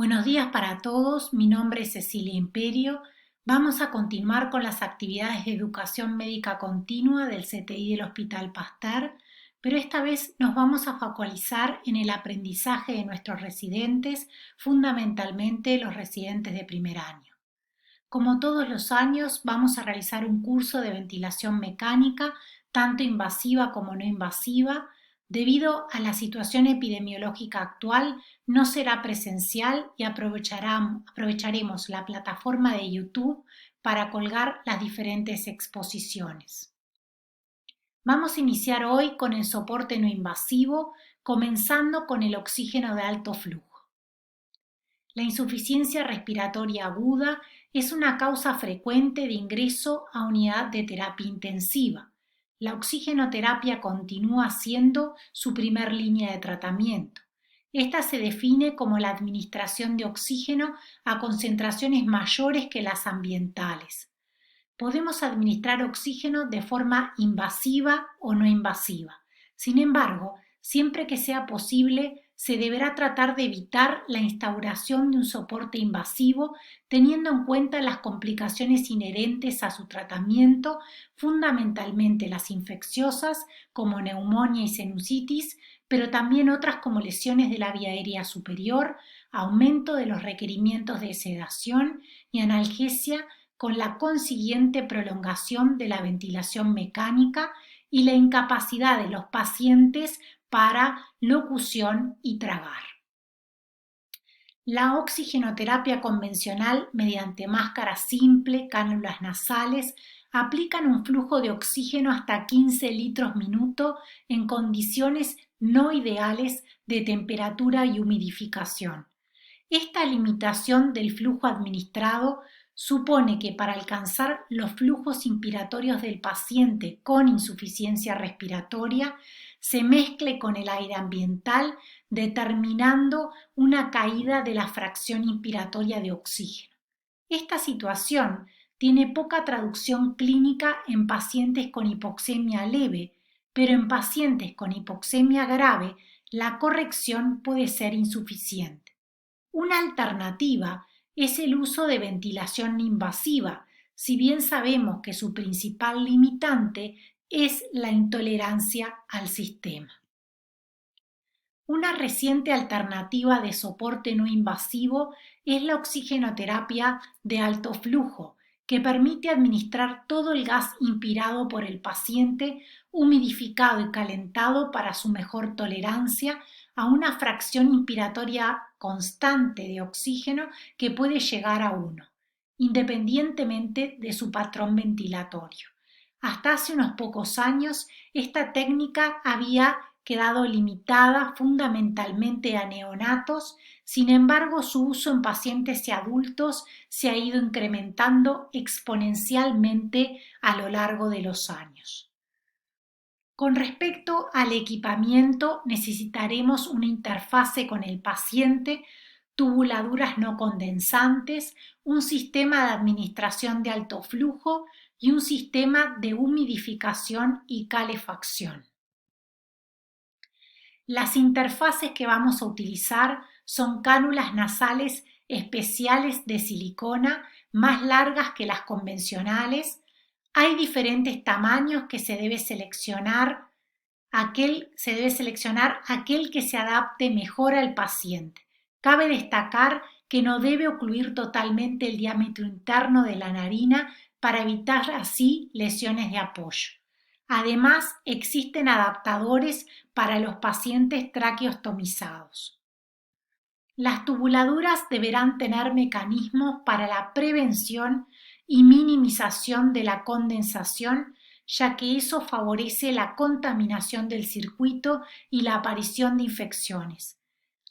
Buenos días para todos, mi nombre es Cecilia Imperio. Vamos a continuar con las actividades de educación médica continua del CTI del Hospital Pasteur, pero esta vez nos vamos a focalizar en el aprendizaje de nuestros residentes, fundamentalmente los residentes de primer año. Como todos los años, vamos a realizar un curso de ventilación mecánica, tanto invasiva como no invasiva. Debido a la situación epidemiológica actual, no será presencial y aprovecharemos la plataforma de YouTube para colgar las diferentes exposiciones. Vamos a iniciar hoy con el soporte no invasivo, comenzando con el oxígeno de alto flujo. La insuficiencia respiratoria aguda es una causa frecuente de ingreso a unidad de terapia intensiva. La oxigenoterapia continúa siendo su primer línea de tratamiento. Esta se define como la administración de oxígeno a concentraciones mayores que las ambientales. Podemos administrar oxígeno de forma invasiva o no invasiva. Sin embargo, siempre que sea posible, se deberá tratar de evitar la instauración de un soporte invasivo, teniendo en cuenta las complicaciones inherentes a su tratamiento, fundamentalmente las infecciosas, como neumonía y sinusitis, pero también otras como lesiones de la vía aérea superior, aumento de los requerimientos de sedación y analgesia, con la consiguiente prolongación de la ventilación mecánica y la incapacidad de los pacientes para locución y tragar. La oxigenoterapia convencional mediante máscara simple, cánulas nasales, aplican un flujo de oxígeno hasta 15 litros minuto en condiciones no ideales de temperatura y humidificación. Esta limitación del flujo administrado supone que para alcanzar los flujos inspiratorios del paciente con insuficiencia respiratoria se mezcle con el aire ambiental, determinando una caída de la fracción inspiratoria de oxígeno. Esta situación tiene poca traducción clínica en pacientes con hipoxemia leve, pero en pacientes con hipoxemia grave la corrección puede ser insuficiente. Una alternativa es el uso de ventilación invasiva, si bien sabemos que su principal limitante es la intolerancia al sistema. Una reciente alternativa de soporte no invasivo es la oxigenoterapia de alto flujo, que permite administrar todo el gas inspirado por el paciente, humidificado y calentado para su mejor tolerancia a una fracción inspiratoria constante de oxígeno que puede llegar a 1, independientemente de su patrón ventilatorio. Hasta hace unos pocos años, esta técnica había quedado limitada fundamentalmente a neonatos. Sin embargo, su uso en pacientes y adultos se ha ido incrementando exponencialmente a lo largo de los años. Con respecto al equipamiento, necesitaremos una interfase con el paciente, tubuladuras no condensantes, un sistema de administración de alto flujo y un sistema de humidificación y calefacción. Las interfaces que vamos a utilizar son cánulas nasales especiales de silicona, más largas que las convencionales. Hay diferentes tamaños que se debe seleccionar aquel que se adapte mejor al paciente. Cabe destacar que no debe ocluir totalmente el diámetro interno de la narina para evitar así lesiones de apoyo. Además, existen adaptadores para los pacientes traqueostomizados. Las tubuladuras deberán tener mecanismos para la prevención y minimización de la condensación, ya que eso favorece la contaminación del circuito y la aparición de infecciones.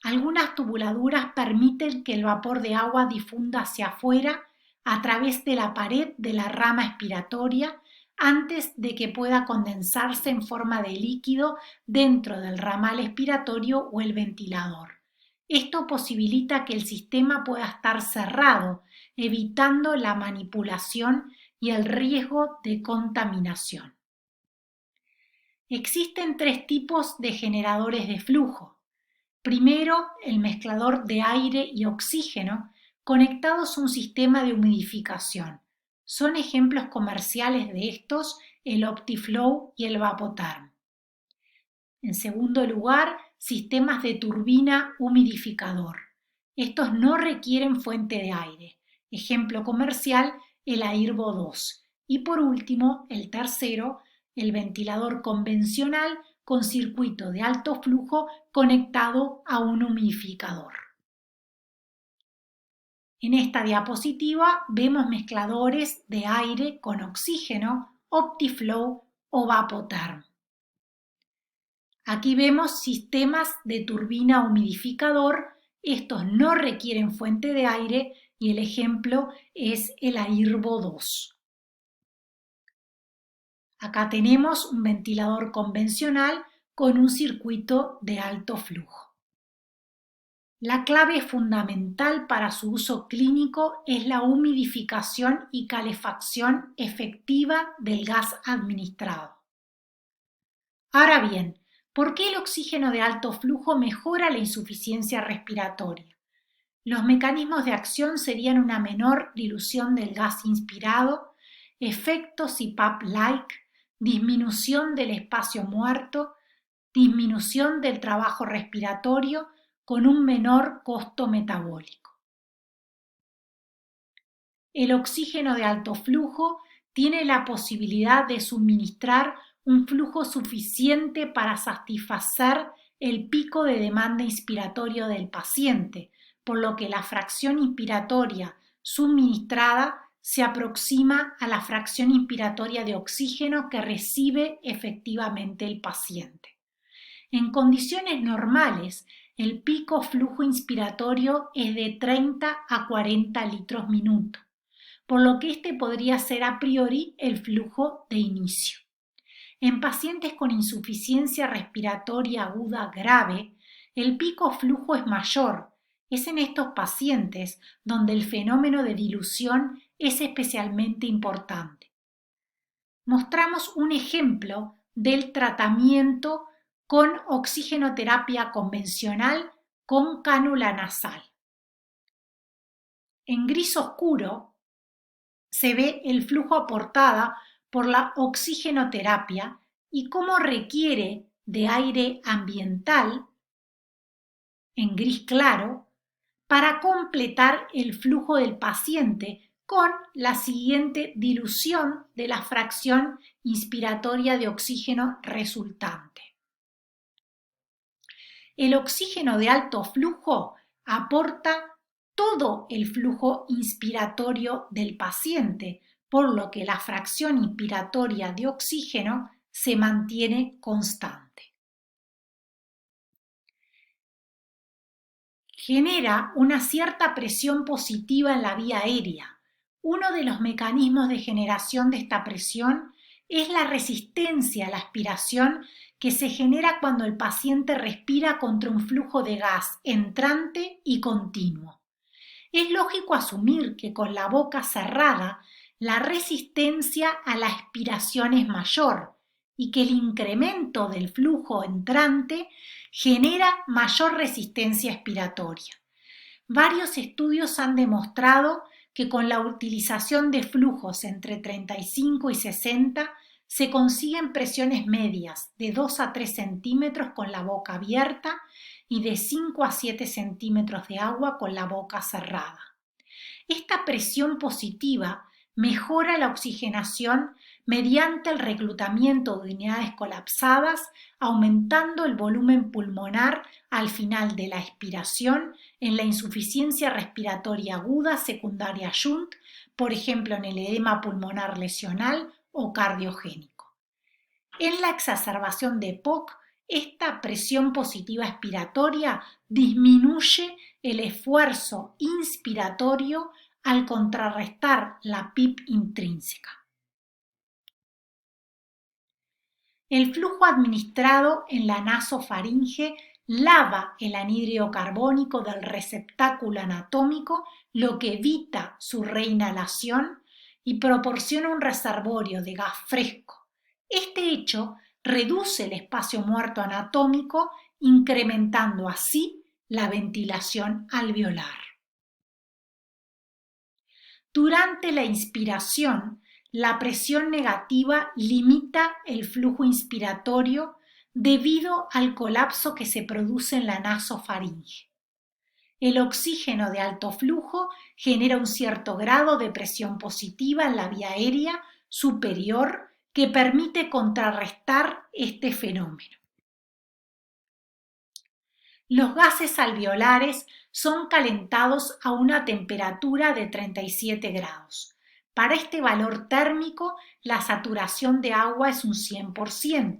Algunas tubuladuras permiten que el vapor de agua difunda hacia afuera a través de la pared de la rama expiratoria antes de que pueda condensarse en forma de líquido dentro del ramal expiratorio o el ventilador. Esto posibilita que el sistema pueda estar cerrado, evitando la manipulación y el riesgo de contaminación. Existen 3 tipos de generadores de flujo: Primero, el mezclador de aire y oxígeno conectados a un sistema de humidificación. Son ejemplos comerciales de estos el OptiFlow y el Vapotherm. En segundo lugar, sistemas de turbina humidificador. Estos no requieren fuente de aire. Ejemplo comercial, el Airvo 2. Y por último, el tercero, el ventilador convencional con circuito de alto flujo conectado a un humidificador. En esta diapositiva vemos mezcladores de aire con oxígeno, OptiFlow o Vapotherm. Aquí vemos sistemas de turbina humidificador. Estos no requieren fuente de aire y el ejemplo es el Airvo 2. Acá tenemos un ventilador convencional con un circuito de alto flujo. La clave fundamental para su uso clínico es la humidificación y calefacción efectiva del gas administrado. Ahora bien, ¿por qué el oxígeno de alto flujo mejora la insuficiencia respiratoria? Los mecanismos de acción serían una menor dilución del gas inspirado, efectos CPAP-like, disminución del espacio muerto, disminución del trabajo respiratorio con un menor costo metabólico. El oxígeno de alto flujo tiene la posibilidad de suministrar un flujo suficiente para satisfacer el pico de demanda inspiratorio del paciente, por lo que la fracción inspiratoria suministrada se aproxima a la fracción inspiratoria de oxígeno que recibe efectivamente el paciente. En condiciones normales, el pico flujo inspiratorio es de 30 a 40 litros minuto, por lo que este podría ser a priori el flujo de inicio. En pacientes con insuficiencia respiratoria aguda grave, el pico flujo es mayor. Es en estos pacientes donde el fenómeno de dilución es especialmente importante. Mostramos un ejemplo del tratamiento con oxigenoterapia convencional con cánula nasal. En gris oscuro se ve el flujo aportado por la oxigenoterapia y cómo requiere de aire ambiental, en gris claro, para completar el flujo del paciente con la siguiente dilución de la fracción inspiratoria de oxígeno resultante. El oxígeno de alto flujo aporta todo el flujo inspiratorio del paciente, por lo que la fracción inspiratoria de oxígeno se mantiene constante. Genera una cierta presión positiva en la vía aérea. Uno de los mecanismos de generación de esta presión es la resistencia a la aspiración que se genera cuando el paciente respira contra un flujo de gas entrante y continuo. Es lógico asumir que con la boca cerrada la resistencia a la aspiración es mayor y que el incremento del flujo entrante genera mayor resistencia expiratoria. Varios estudios han demostrado que con la utilización de flujos entre 35 y 60 se consiguen presiones medias de 2 a 3 centímetros con la boca abierta y de 5 a 7 centímetros de agua con la boca cerrada. Esta presión positiva mejora la oxigenación mediante el reclutamiento de unidades colapsadas, aumentando el volumen pulmonar al final de la expiración en la insuficiencia respiratoria aguda secundaria shunt, por ejemplo en el edema pulmonar lesional o cardiogénico. En la exacerbación de POC, esta presión positiva expiratoria disminuye el esfuerzo inspiratorio al contrarrestar la PIP intrínseca. El flujo administrado en la nasofaringe lava el anhídrido carbónico del receptáculo anatómico, lo que evita su reinhalación y proporciona un reservorio de gas fresco. Este hecho reduce el espacio muerto anatómico incrementando así la ventilación alveolar. Durante la inspiración, la presión negativa limita el flujo inspiratorio debido al colapso que se produce en la nasofaringe. El oxígeno de alto flujo genera un cierto grado de presión positiva en la vía aérea superior que permite contrarrestar este fenómeno. Los gases alveolares son calentados a una temperatura de 37 grados. Para este valor térmico, la saturación de agua es un 100%,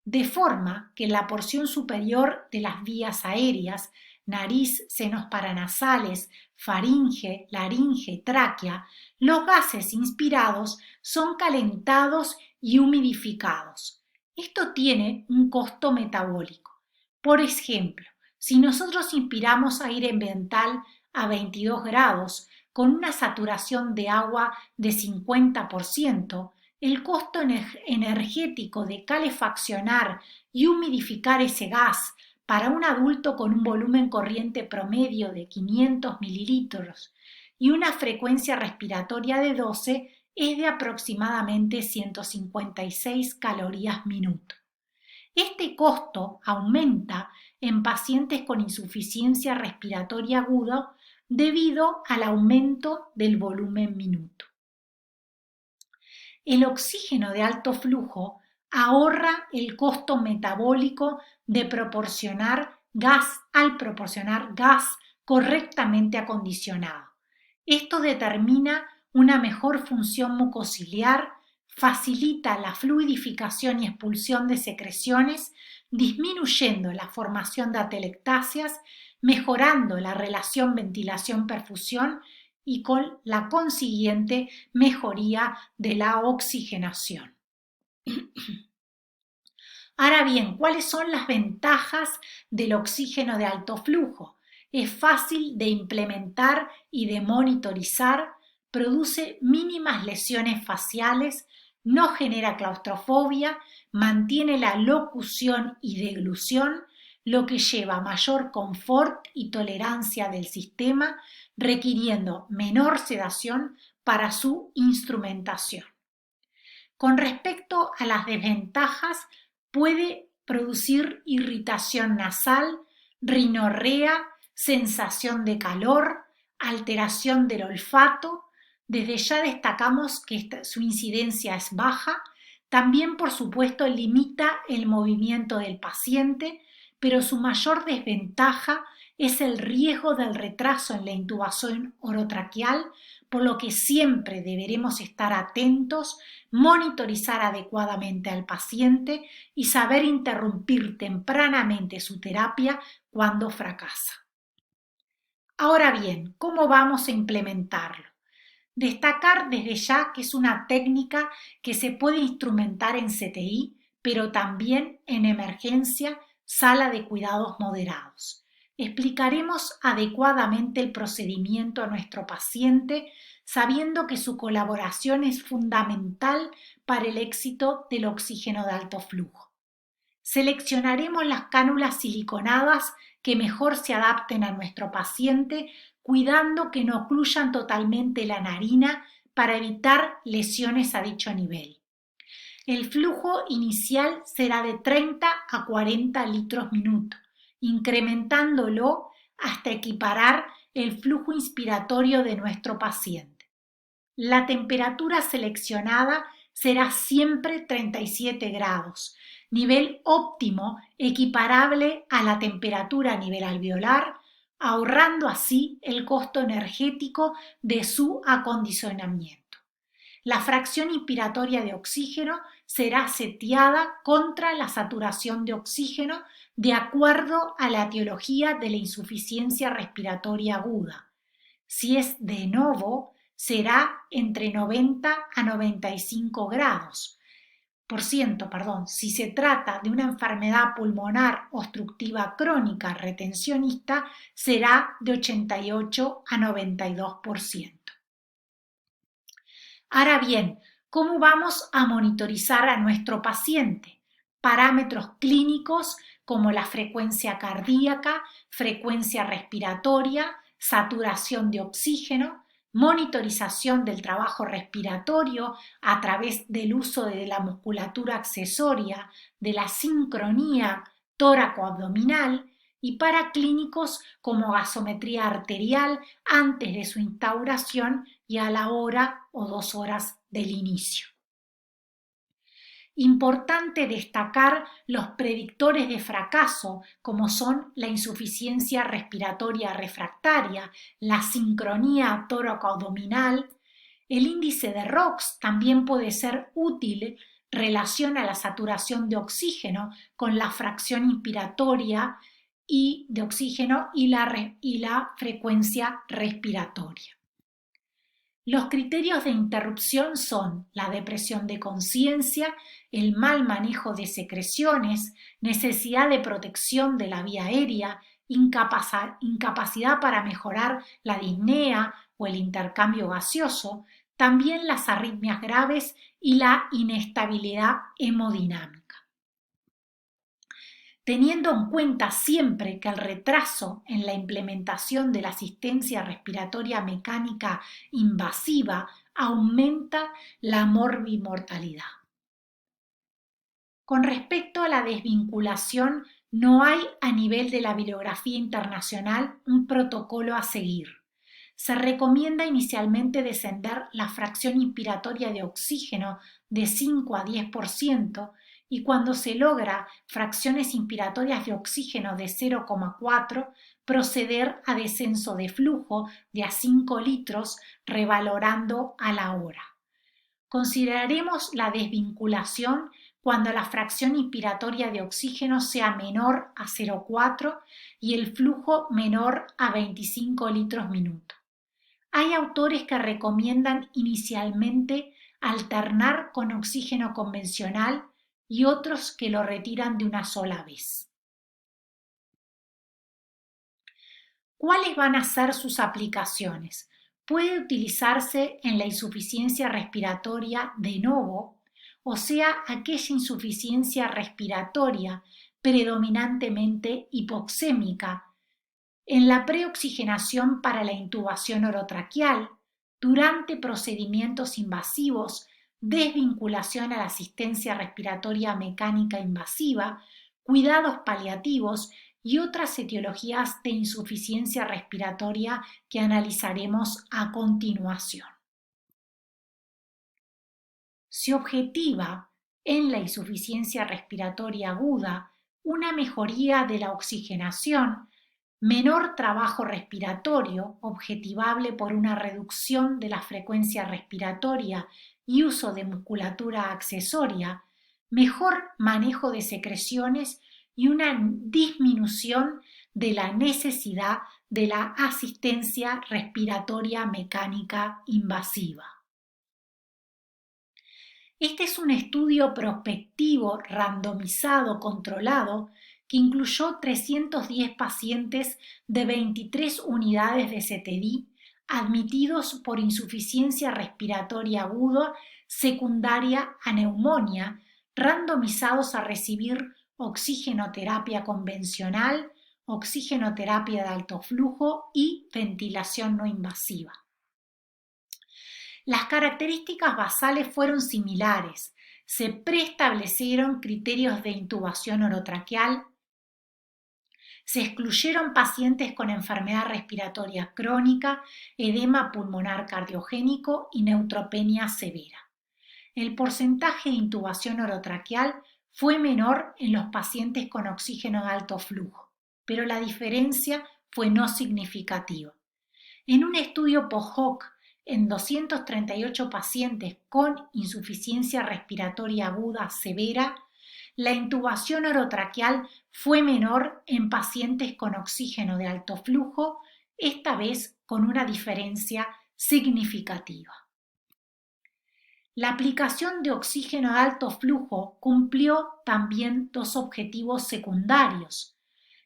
de forma que en la porción superior de las vías aéreas, nariz, senos paranasales, faringe, laringe, tráquea, los gases inspirados son calentados y humidificados. Esto tiene un costo metabólico. Por ejemplo, si nosotros inspiramos aire ambiental a 22 grados con una saturación de agua de 50%, el costo energético de calefaccionar y humidificar ese gas para un adulto con un volumen corriente promedio de 500 mililitros y una frecuencia respiratoria de 12 es de aproximadamente 156 calorías minuto. Este costo aumenta en pacientes con insuficiencia respiratoria aguda debido al aumento del volumen minuto. El oxígeno de alto flujo ahorra el costo metabólico de proporcionar gas correctamente acondicionado. Esto determina una mejor función mucociliar, facilita la fluidificación y expulsión de secreciones, disminuyendo la formación de atelectasias, mejorando la relación ventilación-perfusión y con la consiguiente mejoría de la oxigenación. Ahora bien, ¿cuáles son las ventajas del oxígeno de alto flujo? Es fácil de implementar y de monitorizar, produce mínimas lesiones faciales, no genera claustrofobia, mantiene la locución y deglución, lo que lleva a mayor confort y tolerancia del sistema, requiriendo menor sedación para su instrumentación. Con respecto a las desventajas, puede producir irritación nasal, rinorrea, sensación de calor, alteración del olfato. Desde ya destacamos que su incidencia es baja. También, por supuesto, limita el movimiento del paciente, pero su mayor desventaja es el riesgo del retraso en la intubación orotraqueal, por lo que siempre deberemos estar atentos, monitorizar adecuadamente al paciente y saber interrumpir tempranamente su terapia cuando fracasa. Ahora bien, ¿cómo vamos a implementarlo? Destacar desde ya que es una técnica que se puede instrumentar en CTI, pero también en emergencia, sala de cuidados moderados. Explicaremos adecuadamente el procedimiento a nuestro paciente, sabiendo que su colaboración es fundamental para el éxito del oxígeno de alto flujo. Seleccionaremos las cánulas siliconadas que mejor se adapten a nuestro paciente, cuidando que no ocluyan totalmente la narina para evitar lesiones a dicho nivel. El flujo inicial será de 30 a 40 litros minuto, incrementándolo hasta equiparar el flujo inspiratorio de nuestro paciente. La temperatura seleccionada será siempre 37 grados, nivel óptimo equiparable a la temperatura a nivel alveolar, ahorrando así el costo energético de su acondicionamiento. La fracción inspiratoria de oxígeno será seteada contra la saturación de oxígeno de acuerdo a la etiología de la insuficiencia respiratoria aguda. Si es de novo, será entre 90 a 95 grados. Si se trata de una enfermedad pulmonar obstructiva crónica retencionista, será de 88 a 92%. Ahora bien, ¿cómo vamos a monitorizar a nuestro paciente? Parámetros clínicos como la frecuencia cardíaca, frecuencia respiratoria, saturación de oxígeno, monitorización del trabajo respiratorio a través del uso de la musculatura accesoria, de la sincronía tóraco-abdominal, y para clínicos como gasometría arterial antes de su instauración y a la hora o 2 horas del inicio. Importante destacar los predictores de fracaso, como son la insuficiencia respiratoria refractaria, la sincronía tóraco-abdominal. El índice de ROX también puede ser útil, relaciona la saturación de oxígeno con la fracción inspiratoria y de oxígeno y la frecuencia respiratoria. Los criterios de interrupción son la depresión de conciencia, el mal manejo de secreciones, necesidad de protección de la vía aérea, incapacidad para mejorar la disnea o el intercambio gaseoso, también las arritmias graves y la inestabilidad hemodinámica. Teniendo en cuenta siempre que el retraso en la implementación de la asistencia respiratoria mecánica invasiva aumenta la morbimortalidad. Con respecto a la desvinculación, no hay a nivel de la bibliografía internacional un protocolo a seguir. Se recomienda inicialmente descender la fracción inspiratoria de oxígeno de 5 a 10%, y cuando se logra fracciones inspiratorias de oxígeno de 0,4, proceder a descenso de flujo de a 5 litros revalorando a la hora. Consideraremos la desvinculación cuando la fracción inspiratoria de oxígeno sea menor a 0,4 y el flujo menor a 25 litros minuto. Hay autores que recomiendan inicialmente alternar con oxígeno convencional y otros que lo retiran de una sola vez. ¿Cuáles van a ser sus aplicaciones? Puede utilizarse en la insuficiencia respiratoria de novo, o sea, aquella insuficiencia respiratoria predominantemente hipoxémica, en la preoxigenación para la intubación orotraqueal, durante procedimientos invasivos, desvinculación a la asistencia respiratoria mecánica invasiva, cuidados paliativos y otras etiologías de insuficiencia respiratoria que analizaremos a continuación. Se objetiva en la insuficiencia respiratoria aguda una mejoría de la oxigenación, menor trabajo respiratorio, objetivable por una reducción de la frecuencia respiratoria y uso de musculatura accesoria, mejor manejo de secreciones y una disminución de la necesidad de la asistencia respiratoria mecánica invasiva. Este es un estudio prospectivo, randomizado, controlado, que incluyó 310 pacientes de 23 unidades de CTD admitidos por insuficiencia respiratoria aguda secundaria a neumonía, randomizados a recibir oxigenoterapia convencional, oxigenoterapia de alto flujo y ventilación no invasiva. Las características basales fueron similares. Se preestablecieron criterios de intubación orotraqueal. Se excluyeron pacientes con enfermedad respiratoria crónica, edema pulmonar cardiogénico y neutropenia severa. El porcentaje de intubación orotraqueal fue menor en los pacientes con oxígeno de alto flujo, pero la diferencia fue no significativa. En un estudio post-hoc en 238 pacientes con insuficiencia respiratoria aguda severa, la intubación orotraqueal fue menor en pacientes con oxígeno de alto flujo, esta vez con una diferencia significativa. La aplicación de oxígeno de alto flujo cumplió también dos objetivos secundarios: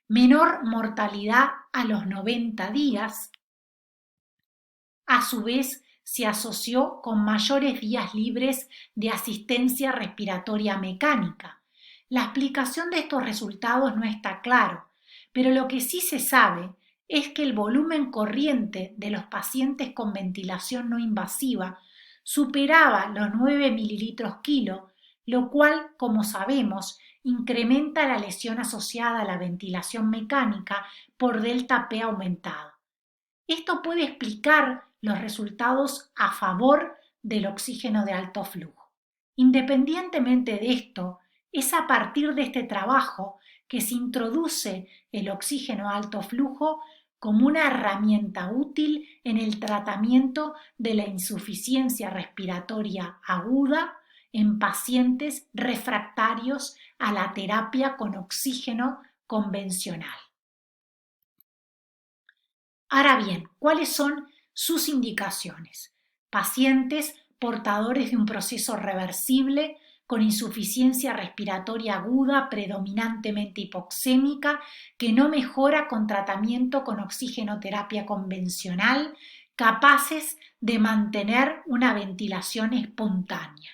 menor mortalidad a los 90 días. A su vez, se asoció con mayores días libres de asistencia respiratoria mecánica La explicación de estos resultados no está claro, pero lo que sí se sabe es que el volumen corriente de los pacientes con ventilación no invasiva superaba los 9 mililitros kilo, lo cual, como sabemos, incrementa la lesión asociada a la ventilación mecánica por delta P aumentado. Esto puede explicar los resultados a favor del oxígeno de alto flujo. Independientemente de esto, es a partir de este trabajo que se introduce el oxígeno a alto flujo como una herramienta útil en el tratamiento de la insuficiencia respiratoria aguda en pacientes refractarios a la terapia con oxígeno convencional. Ahora bien, ¿cuáles son sus indicaciones? Pacientes portadores de un proceso reversible con insuficiencia respiratoria aguda predominantemente hipoxémica que no mejora con tratamiento con oxigenoterapia convencional, capaces de mantener una ventilación espontánea.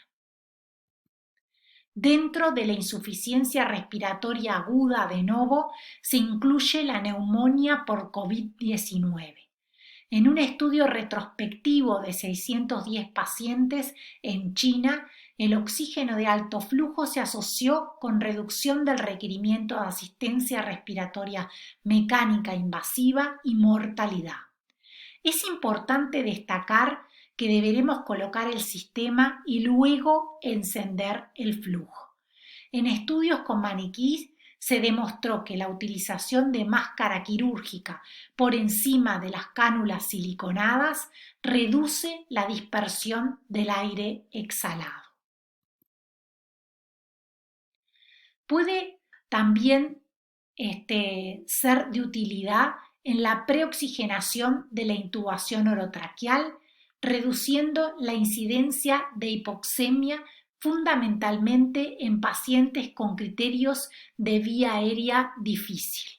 Dentro de la insuficiencia respiratoria aguda de novo se incluye la neumonía por COVID-19. En un estudio retrospectivo de 610 pacientes en China, el oxígeno de alto flujo se asoció con reducción del requerimiento de asistencia respiratoria mecánica invasiva y mortalidad. Es importante destacar que deberemos colocar el sistema y luego encender el flujo. En estudios con maniquís se demostró que la utilización de máscara quirúrgica por encima de las cánulas siliconadas reduce la dispersión del aire exhalado. Puede también ser de utilidad en la preoxigenación de la intubación orotraqueal, reduciendo la incidencia de hipoxemia fundamentalmente en pacientes con criterios de vía aérea difícil.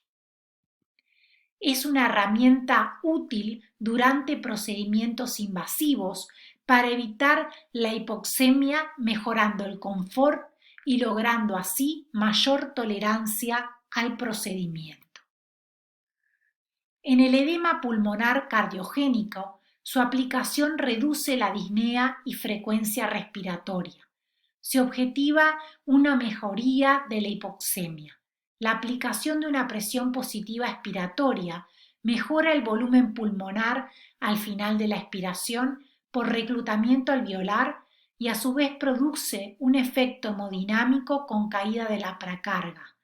Es una herramienta útil durante procedimientos invasivos para evitar la hipoxemia, mejorando el confort y logrando así mayor tolerancia al procedimiento. En el edema pulmonar cardiogénico, su aplicación reduce la disnea y frecuencia respiratoria. Se objetiva una mejoría de la hipoxemia. La aplicación de una presión positiva expiratoria mejora el volumen pulmonar al final de la expiración por reclutamiento alveolar y a su vez produce un efecto hemodinámico con caída de la pracarga.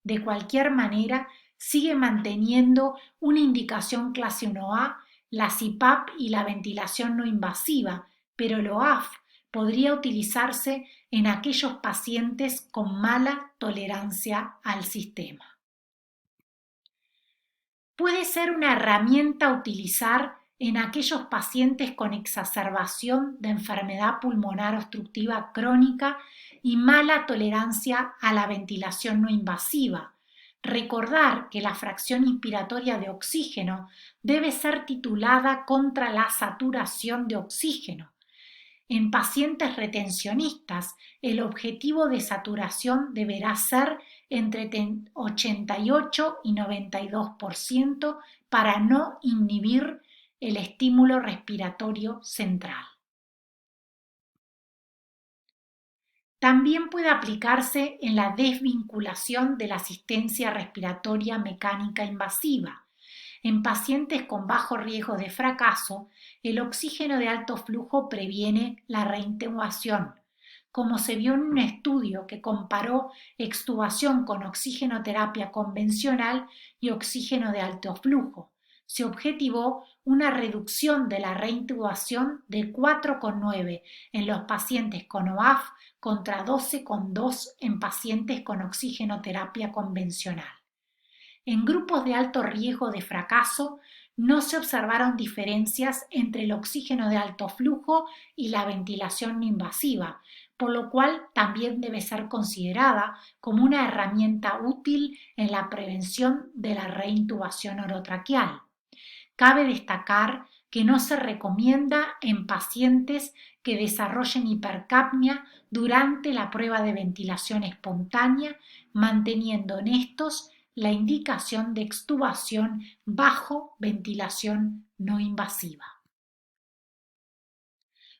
De cualquier manera, sigue manteniendo una indicación clase 1A, la CPAP y la ventilación no invasiva, pero el OAF podría utilizarse en aquellos pacientes con mala tolerancia al sistema. Puede ser una herramienta a utilizar en aquellos pacientes con exacerbación de enfermedad pulmonar obstructiva crónica y mala tolerancia a la ventilación no invasiva. Recordar que la fracción inspiratoria de oxígeno debe ser titulada contra la saturación de oxígeno. En pacientes retencionistas, el objetivo de saturación deberá ser entre 88 y 92% para no inhibir el estímulo respiratorio central. También puede aplicarse en la desvinculación de la asistencia respiratoria mecánica invasiva. En pacientes con bajo riesgo de fracaso, el oxígeno de alto flujo previene la reintubación, como se vio en un estudio que comparó extubación con oxigenoterapia convencional y oxígeno de alto flujo. Se objetivó una reducción de la reintubación de 4,9 en los pacientes con OAF contra 12,2 en pacientes con oxigenoterapia convencional. En grupos de alto riesgo de fracaso no se observaron diferencias entre el oxígeno de alto flujo y la ventilación no invasiva, por lo cual también debe ser considerada como una herramienta útil en la prevención de la reintubación orotraqueal. Cabe destacar que no se recomienda en pacientes que desarrollen hipercapnia durante la prueba de ventilación espontánea, manteniendo en estos la indicación de extubación bajo ventilación no invasiva.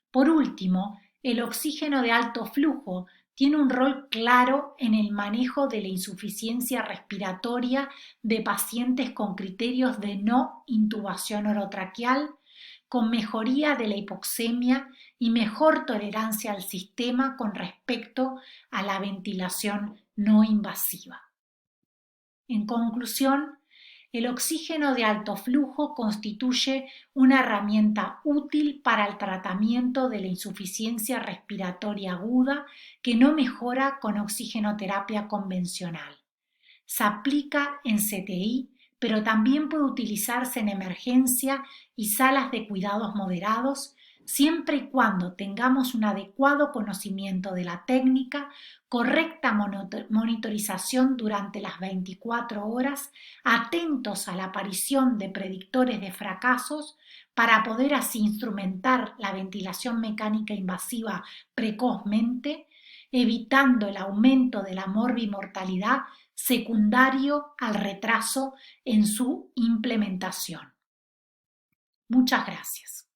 Por último, el oxígeno de alto flujo tiene un rol claro en el manejo de la insuficiencia respiratoria de pacientes con criterios de no intubación orotraqueal, con mejoría de la hipoxemia y mejor tolerancia al sistema con respecto a la ventilación no invasiva. En conclusión, el oxígeno de alto flujo constituye una herramienta útil para el tratamiento de la insuficiencia respiratoria aguda que no mejora con oxigenoterapia convencional. Se aplica en CTI, pero también puede utilizarse en emergencia y salas de cuidados moderados, siempre y cuando tengamos un adecuado conocimiento de la técnica, correcta monitorización durante las 24 horas, atentos a la aparición de predictores de fracasos para poder así instrumentar la ventilación mecánica invasiva precozmente, evitando el aumento de la morbimortalidad secundario al retraso en su implementación. Muchas gracias.